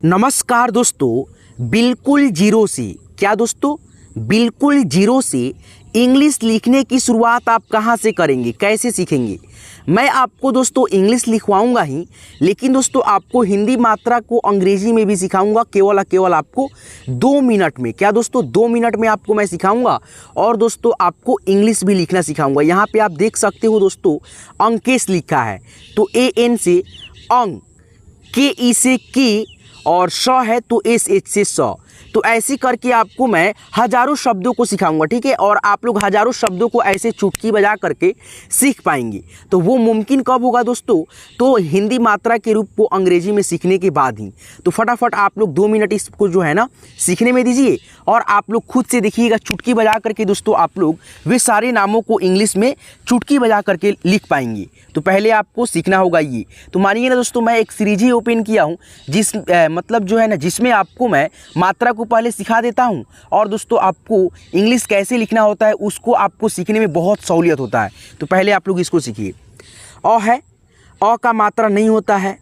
नमस्कार दोस्तों, बिल्कुल जीरो से क्या दोस्तों, बिल्कुल जीरो से इंग्लिश लिखने की शुरुआत आप कहां से करेंगे, कैसे सीखेंगे। मैं आपको दोस्तों इंग्लिश लिखवाऊंगा ही, लेकिन दोस्तों आपको हिंदी मात्रा को अंग्रेजी में भी सिखाऊंगा केवल आपको 2 मिनट में। क्या दोस्तों, 2 मिनट में आपको मैं सिखाऊंगा और दोस्तों आपको इंग्लिश भी लिखना सिखाऊंगा। यहाँ पे आप देख सकते हो दोस्तों, अंकेश लिखा है तो AN से अंग, KE से की और श है तो SH से स। तो ऐसे करके आपको मैं हजारों शब्दों को सिखाऊंगा, ठीक है। और आप लोग हजारों शब्दों को ऐसे चुटकी बजा करके सीख पाएंगे। तो वो मुमकिन कब होगा दोस्तों, तो हिंदी मात्रा के रूप को अंग्रेजी में सीखने के बाद ही। तो फटाफट आप लोग 2 मिनट इसको जो है ना सीखने में दीजिए और आप लोग खुद से देखिएगा चुटकी बजा करके दोस्तों आप लोग वे सारे नामों को इंग्लिश में चुटकी बजा करके लिख पाएंगे। तो पहले आपको सीखना होगा ये। तो मानिए ना दोस्तों, मैं एक सीरीज ही ओपन किया हूँ मतलब जो है ना, जिसमें आपको मैं मात्रा को पहले सिखा देता हूं और दोस्तों आपको इंग्लिश कैसे लिखना होता है उसको आपको सीखने में बहुत सहूलियत होता है। तो पहले आप लोग इसको सीखिए। अ है, अ का मात्रा नहीं होता है।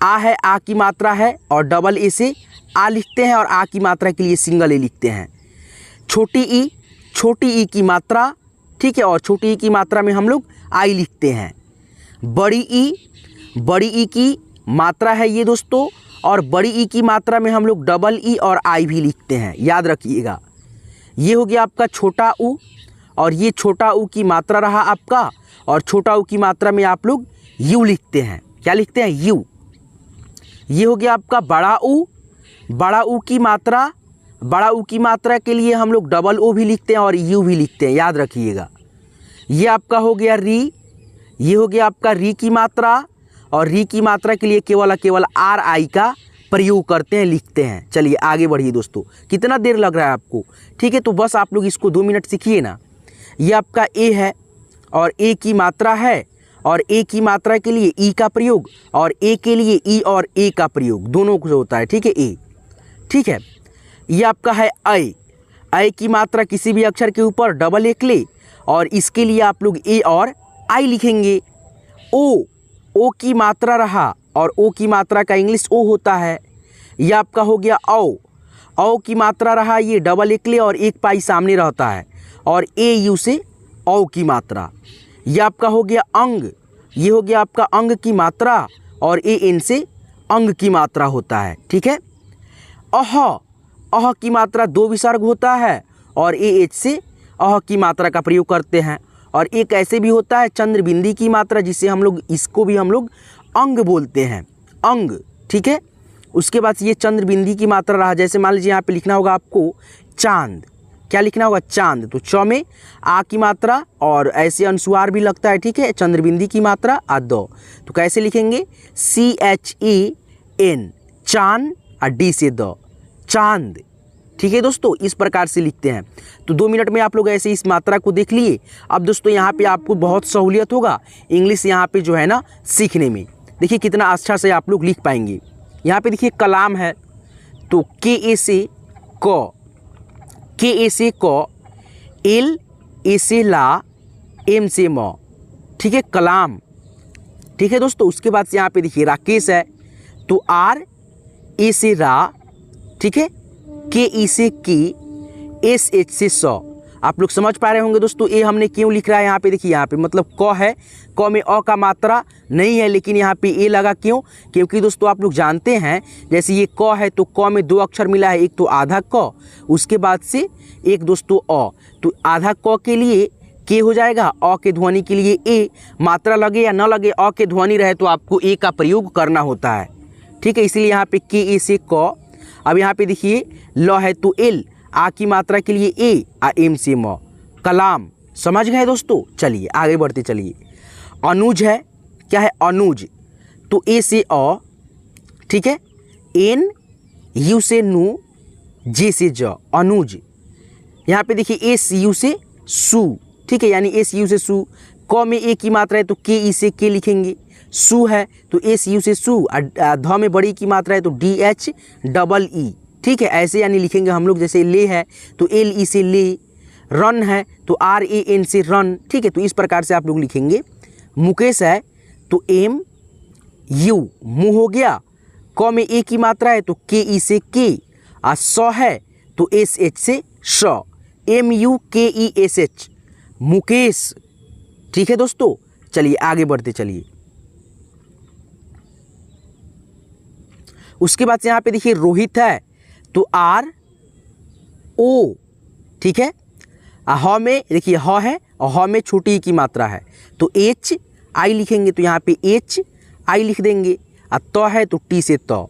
आ है, आ की मात्रा है और डबल ए से आ लिखते हैं और आ की मात्रा के लिए सिंगल ए लिखते हैं। छोटी ई की मात्रा, ठीक है, और छोटी ई की मात्रा में हम लोग आई लिखते हैं। बड़ी ई की मात्रा है ये दोस्तों, और बड़ी ई की मात्रा में हम लोग डबल ई और आई भी लिखते हैं, याद रखिएगा। ये हो गया आपका छोटा ऊ, और ये छोटा ऊ की मात्रा रहा आपका, और छोटा ऊ की मात्रा में आप लोग यू लिखते हैं। क्या लिखते हैं? यू। ये हो गया आपका बड़ा ऊ। बड़ा ऊ की मात्रा के लिए हम लोग डबल ओ भी लिखते हैं और यू भी लिखते हैं, याद रखिएगा। ये आपका हो गया री। ये हो गया आपका री की मात्रा, और री की मात्रा के लिए केवल आर आई का प्रयोग करते हैं, लिखते हैं। चलिए आगे बढ़िए दोस्तों, कितना देर लग रहा है आपको, ठीक है। तो बस आप लोग इसको 2 मिनट सीखिए ना। ये आपका ए है और ए की मात्रा है, और ए की मात्रा के लिए ई का प्रयोग, और ए के लिए ई और ए का प्रयोग दोनों को होता है, ठीक है, ए, ठीक है। ये आपका है ऐ की मात्रा किसी भी अक्षर के ऊपर डबल एक ले, और इसके लिए आप लोग ए और आई लिखेंगे। ओ की मात्रा रहा, और ओ की मात्रा का इंग्लिश ओ होता है। यह आपका हो गया औ की मात्रा रहा, ये डबल एक ले और एक पाई सामने रहता है, और ए यू से औ की मात्रा। यह आपका हो गया अंग। ये हो गया आपका अंग की मात्रा, और AN से अंग की मात्रा होता है, ठीक है। अह की मात्रा 2 विसर्ग होता है, और AH से अह की मात्रा का प्रयोग करते हैं। और एक ऐसे भी होता है चंद्रबिंदी की मात्रा, जिसे हम लोग, इसको भी हम लोग अंग बोलते हैं, अंग, ठीक है। उसके बाद ये चंद्रबिंदी की मात्रा रहा, जैसे मान लीजिए यहाँ पे लिखना होगा आपको चांद। क्या लिखना होगा? चांद। तो च में आ की मात्रा, और ऐसे अनुस्वार भी लगता है, ठीक है, चंद्रबिंदी की मात्रा दो। तो कैसे लिखेंगे? CHAN, चांद, और डी से द, चांद, ठीक है दोस्तों। इस प्रकार से लिखते हैं। तो 2 मिनट में आप लोग ऐसे इस मात्रा को देख लिए। अब दोस्तों यहाँ पे आपको बहुत सहूलियत होगा इंग्लिश यहाँ पे जो है ना सीखने में। देखिए कितना अच्छा से आप लोग लिख पाएंगे। यहाँ पे देखिए कलाम है, तो KA से क, L A से ला, M से म, ठीक है, कलाम, ठीक है दोस्तों। उसके बाद से यहाँ पे देखिए राकेश है, तो RA से रा, ठीक है, KE से की, SH से स। आप लोग समझ पा रहे होंगे दोस्तों ए हमने क्यों लिख रहा है। यहाँ पे देखिए, यहाँ पे मतलब क है, क में अ का मात्रा नहीं है, लेकिन यहाँ पे ए लगा क्यों? क्योंकि दोस्तों आप लोग जानते हैं, जैसे ये क है तो क में 2 अक्षर मिला है, एक तो आधा क, उसके बाद से एक दोस्तों अ। तो आधा क के लिए के हो जाएगा, अ के ध्वनि के लिए ए। मात्रा लगे या न लगे, अ के ध्वनि रहे तो आपको ए का प्रयोग करना होता है, ठीक है। इसलिए यहाँ पे KA से क। अब यहाँ पे देखिए ल है तो L, आ की मात्रा के लिए ए, M से म, कलाम। समझ गए दोस्तों? चलिए आगे बढ़ते चलिए। अनुज है, क्या है? अनुज, तो A से अ, ठीक है, N, U से नु, J से ज, अनुज। यहाँ पे देखिए SU से सु, ठीक है, यानी SU से सु। क में ए की मात्रा है तो KE से के लिखेंगे। सु है तो SU से सु, ध में बड़ी की मात्रा है तो DH डबल E, ठीक है, ऐसे यानी लिखेंगे हम लोग। जैसे ले है तो LE से ले, रन है तो RAN से रन, ठीक है। तो इस प्रकार से आप लोग लिखेंगे। मुकेश है तो MU, मुँह हो गया, क में ए की मात्रा है तो के ई से के, और स है तो एस एच से श, MUKESH मुकेश। ठीक है दोस्तों, चलिए आगे बढ़ते चलिए। उसके बाद से यहाँ पे देखिए रोहित है तो RO, ठीक है। ह में देखिए ह है और ह में छोटी की मात्रा है तो HI लिखेंगे, तो यहाँ पे HI लिख देंगे, और त है तो T से त,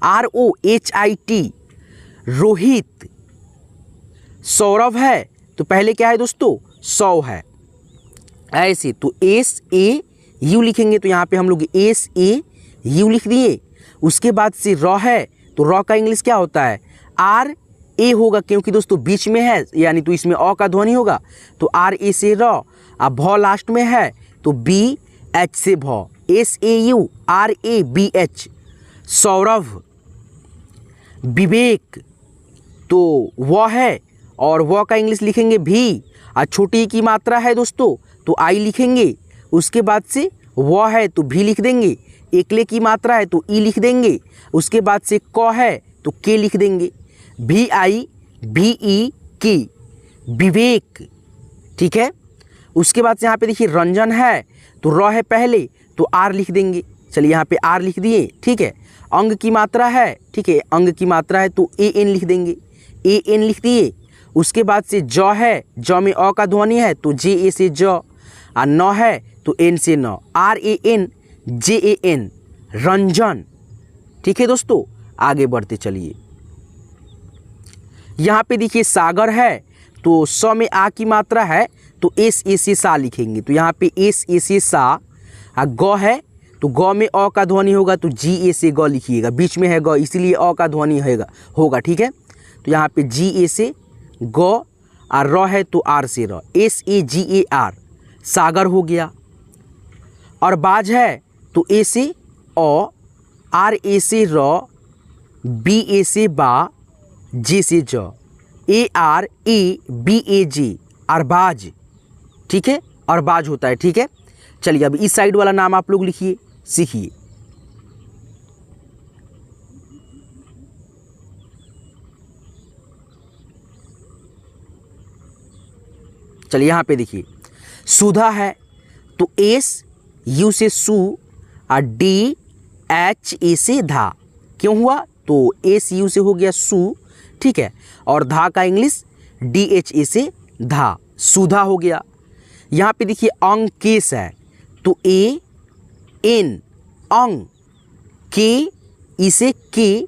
ROHIT रोहित। सौरभ है तो पहले क्या है दोस्तों, 100 है, ऐसे तो SAU लिखेंगे, तो यहाँ पे हम लोग SAU लिख दिए। उसके बाद से र है तो र का इंग्लिश क्या होता है, RA होगा, क्योंकि दोस्तों बीच में है यानी तो इसमें अ का ध्वनि होगा, तो RA से र। अब भ लास्ट में है तो BH से भ, SAU RABH सौरभ। विवेक तो वह है और वह का इंग्लिश लिखेंगे भी, और छोटी की मात्रा है दोस्तों तो आई लिखेंगे। उसके बाद से वह है तो भी लिख देंगे, एकले की मात्रा है तो ई लिख देंगे। उसके बाद से क है तो के लिख देंगे, VIVEK विवेक। ठीक है। उसके बाद से यहाँ पे देखिए रंजन है तो र है पहले तो आर लिख देंगे, चलिए यहाँ पे आर लिख दिए। ठीक है। अंग की मात्रा है, ठीक है, अंग की मात्रा है तो AN लिख देंगे, AN लिख दिए। उसके बाद से ज है, ज में अ का ध्वनि है तो JA से ज, और न है तो N से न, RANJAN रंजन। ठीक है दोस्तों, आगे बढ़ते चलिए। यहाँ पे देखिए सागर है तो स में आ की मात्रा है तो SA से सा लिखेंगे, तो यहाँ पे SA से सा। और ग है तो ग में अ का ध्वनि होगा तो GA से ग लिखिएगा, बीच में है ग इसीलिए अ का ध्वनि होगा। ठीक है। तो यहाँ पे GA से ग, और र है तो आर से र, SAGAR सागर हो गया। और बाज है तो A से अ, RA से र, BA से बा, J से ज, ARABAJ अरबाज। ठीक है, अरबाज होता है। ठीक है। चलिए अब इस साइड वाला नाम आप लोग लिखिए, सीखिए। चलिए यहाँ पे देखिए सुधा है तो SU से सु, और DHA से धा। क्यों हुआ, तो SU से हो गया सु, ठीक है, और धा का इंग्लिश DHA से धा, सुधा हो गया। यहाँ पे देखिए अंकेश है तो AN अंग, के इसे के,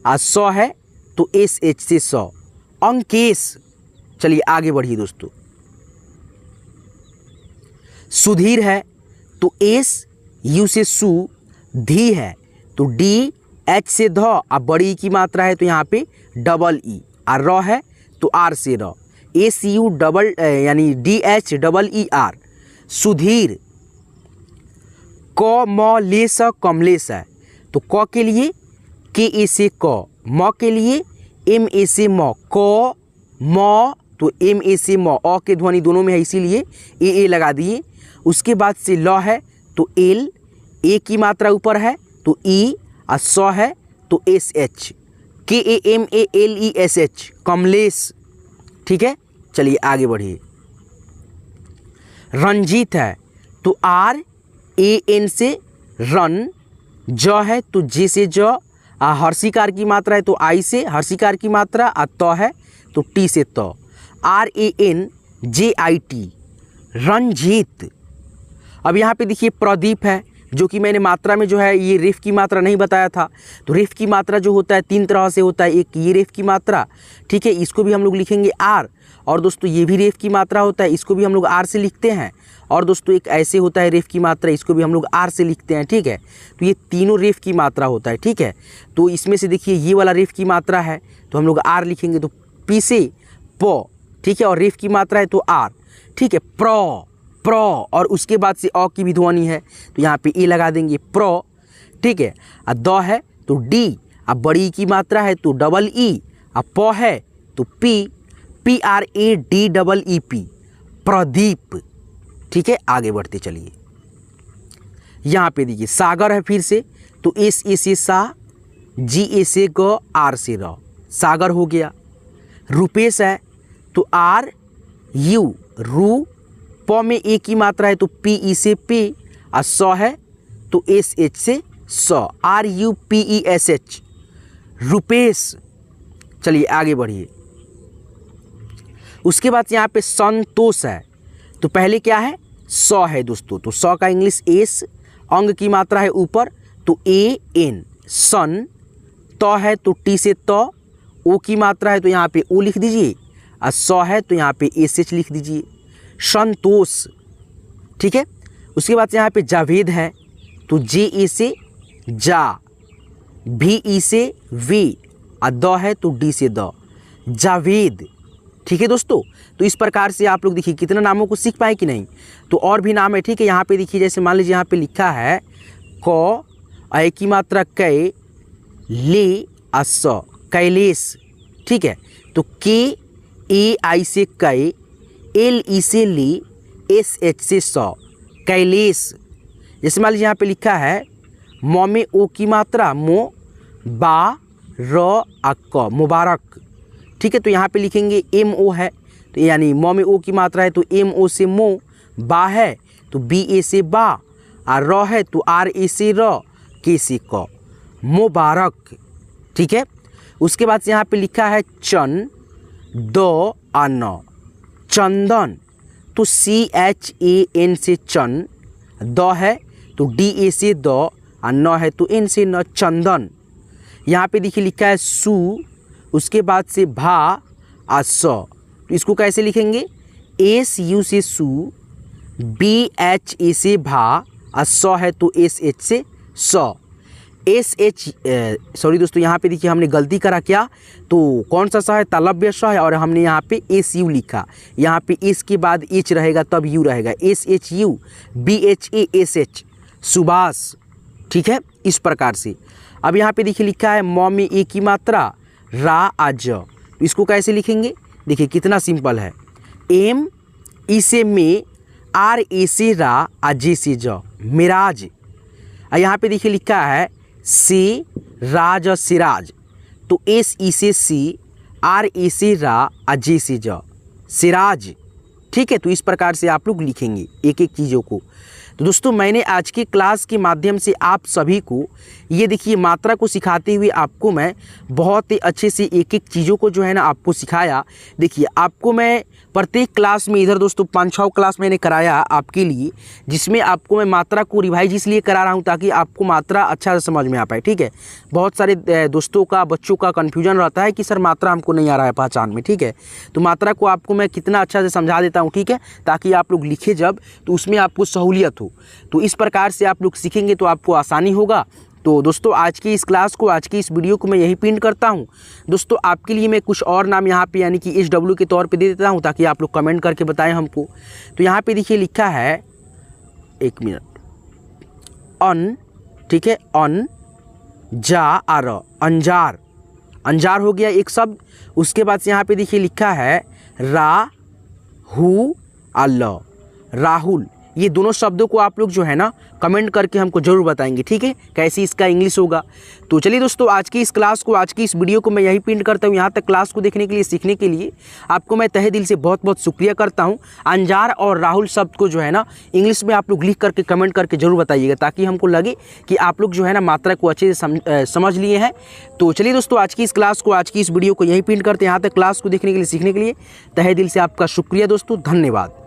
और स है तो SH से स, अंकेश। चलिए आगे बढ़िए दोस्तों। सुधीर है तो SU से सु, धी है तो DH से ध, और बड़ी की मात्रा है तो यहाँ पे डबल ई, और र है तो आर से र, SU डबल यानी DHEER सुधीर। क म ले स कमलेश है तो क के लिए KA से क, म के लिए MA से म, क म तो MA से म, अ के ध्वनि दोनों में है इसीलिए AA लगा दिए। उसके बाद से ल है तो L, A की मात्रा ऊपर है तो E, और स है तो SH, KAMALESH कमलेश। ठीक है। चलिए आगे बढ़िए। रंजीत है तो RAN से रन, ज है तो J से ज, हर्षिकार की मात्रा है तो I से हर्षिकार की मात्रा, और त है तो T से त, RANJIT रंजीत। अब यहाँ पे देखिए प्रदीप है, जो कि मैंने मात्रा में जो है ये रेफ की मात्रा नहीं बताया था, तो रेफ की मात्रा जो होता है 3 तरह से होता है। एक ये रेफ की मात्रा, ठीक है, इसको भी हम लोग लिखेंगे R, और दोस्तों ये भी रेफ की मात्रा होता है, इसको भी हम लोग R से लिखते हैं। और दोस्तों एक ऐसे होता है रेफ की मात्रा, इसको भी हम लोग R से लिखते हैं। ठीक है। तो ये तीनों रेफ की मात्रा होता है। ठीक है। तो इसमें से देखिए ये वाला रेफ की मात्रा है तो हम लोग R लिखेंगे, तो P से प, ठीक है, और रेफ की मात्रा है तो R। ठीक है। प्र, और उसके बाद से अ की भी ध्वनि है तो यहाँ पे ए लगा देंगे, प्र। ठीक है। और द है तो डी, अब बड़ी की मात्रा है तो डबल ई, अब प है तो पी, PRADEEP प्रदीप। ठीक है। आगे बढ़ते चलिए। यहाँ पे देखिए सागर है फिर से तो SA से सा, GA से ग, R से र, सागर हो गया। रुपेश है तो RU, रू। प में ए की मात्रा है तो PE से पे, और स है तो SH से स, RUPESH, रुपेश। चलिए आगे बढ़िए। उसके बाद यहाँ पे संतोष है तो पहले क्या है, स है दोस्तों, तो स का इंग्लिश एस, अंग की मात्रा है ऊपर तो AN, सन। त है तो T से त, ओ की मात्रा है तो यहाँ पे ओ लिख दीजिए, और स है तो यहाँ पे SH लिख दीजिए, संतोष। ठीक है। उसके बाद यहाँ पे जावेद है तो JA से जा, VE से वे, और द है तो D से द, जावेद। ठीक है दोस्तों, तो इस प्रकार से आप लोग देखिए कितना नामों को सीख पाए कि नहीं। तो और भी नाम है, ठीक है। यहाँ पे देखिए जैसे मान लीजिए यहाँ पे लिखा है क, ए की मात्रा कै, ले, अस, कैलेश। ठीक है, तो KAI से कै, LE से ले, SH से स, कैलेश। जैसे मान लीजिए यहाँ पे लिखा है म में ओ की मात्रा मो, बा, र, अक, मुबारक। ठीक है, तो यहाँ पे लिखेंगे MO है तो यानी म में ओ की मात्रा है तो MO से मो, बा है तो BA से बा, और र है तो RA से र, के से क, मुबारक। ठीक है। उसके बाद यहाँ पे लिखा है चन, द, अन, चंदन, तो CHAN से चन, द है तो DA से द, और न है तो N से न, चंदन। यहाँ पे देखिए लिखा है सु, उसके बाद से भा, आ स, तो इसको कैसे लिखेंगे, SU से सु, BHA से भा, और स है तो SH से स, SH। सॉरी दोस्तों, यहाँ पे देखिए हमने गलती करा क्या, तो कौन सा स है, तालव्य स है, और हमने यहाँ पे SU लिखा। यहाँ पे S के बाद H रहेगा तब U रहेगा, SHU, BHA, SH, सुभाष। ठीक है, इस प्रकार से। अब यहाँ पे देखिए लिखा है म में ए की मात्रा रा, आज, इसको कैसे लिखेंगे, देखिए कितना सिंपल है, M, ई से में, RA से रा, जे से ज, मिराज। यहाँ पे देखिए लिखा है से, राज, सिराज, तो SE से सी, RA से रा, जे से ज, सिराज। ठीक है, तो इस प्रकार से आप लोग लिखेंगे एक एक चीज़ों को। तो दोस्तों मैंने आज के क्लास के माध्यम से आप सभी को ये देखिए मात्रा को सिखाते हुए आपको मैं बहुत ही अच्छे से एक एक चीज़ों को जो है ना आपको सिखाया। देखिए आपको मैं प्रत्येक क्लास में इधर दोस्तों 5-6 क्लास मैंने कराया आपके लिए, जिसमें आपको मैं मात्रा को रिवाइज इसलिए करा रहा हूँ ताकि आपको मात्रा अच्छा से समझ में आ पाए। ठीक है, बहुत सारे दोस्तों का, बच्चों का कन्फ्यूजन रहता है कि सर मात्रा हमको नहीं आ रहा है पहचान में। ठीक है, तो मात्रा को आपको मैं कितना अच्छा से समझा देता हूँ। ठीक है, ताकि आप लोग लिखे जब तो उसमें आपको सहूलियत हो। तो इस प्रकार से आप लोग सीखेंगे तो आपको आसानी होगा। तो दोस्तों आज की इस क्लास को, आज की इस वीडियो को मैं यही पिन करता हूं। दोस्तों आपके लिए मैं कुछ और नाम यहाँ पे यानी कि SW के तौर पे दे देता हूं ताकि आप लोग कमेंट करके बताएं हमको। तो यहाँ पे देखिए लिखा है, एक मिनट, अन। ठीक है, अन, जा, आर, अंजार, अंजार हो गया एक शब्द। उसके बाद से यहाँ पे देखिए लिखा है रा, हु, अल, राहुल। ये दोनों शब्दों को आप लोग जो है ना कमेंट करके हमको ज़रूर बताएंगे। ठीक है, कैसे इसका इंग्लिश होगा। तो चलिए दोस्तों आज की इस क्लास को, आज की इस वीडियो को मैं यही पिन करता हूँ। यहाँ तक क्लास को देखने के लिए, सीखने के लिए आपको मैं तहे दिल से बहुत बहुत शुक्रिया करता हूँ। अंजार और राहुल शब्द को जो है ना इंग्लिश में आप लोग लिख करके कमेंट करके ज़रूर बताइएगा ताकि हमको लगे कि आप लोग जो है ना मात्रा को अच्छे से समझ लिए हैं। तो चलिए दोस्तों आज की इस क्लास को, आज की इस वीडियो को यही पिन करते हैं। यहाँ तक क्लास को देखने के लिए, सीखने के लिए तहे दिल से आपका शुक्रिया दोस्तों, धन्यवाद।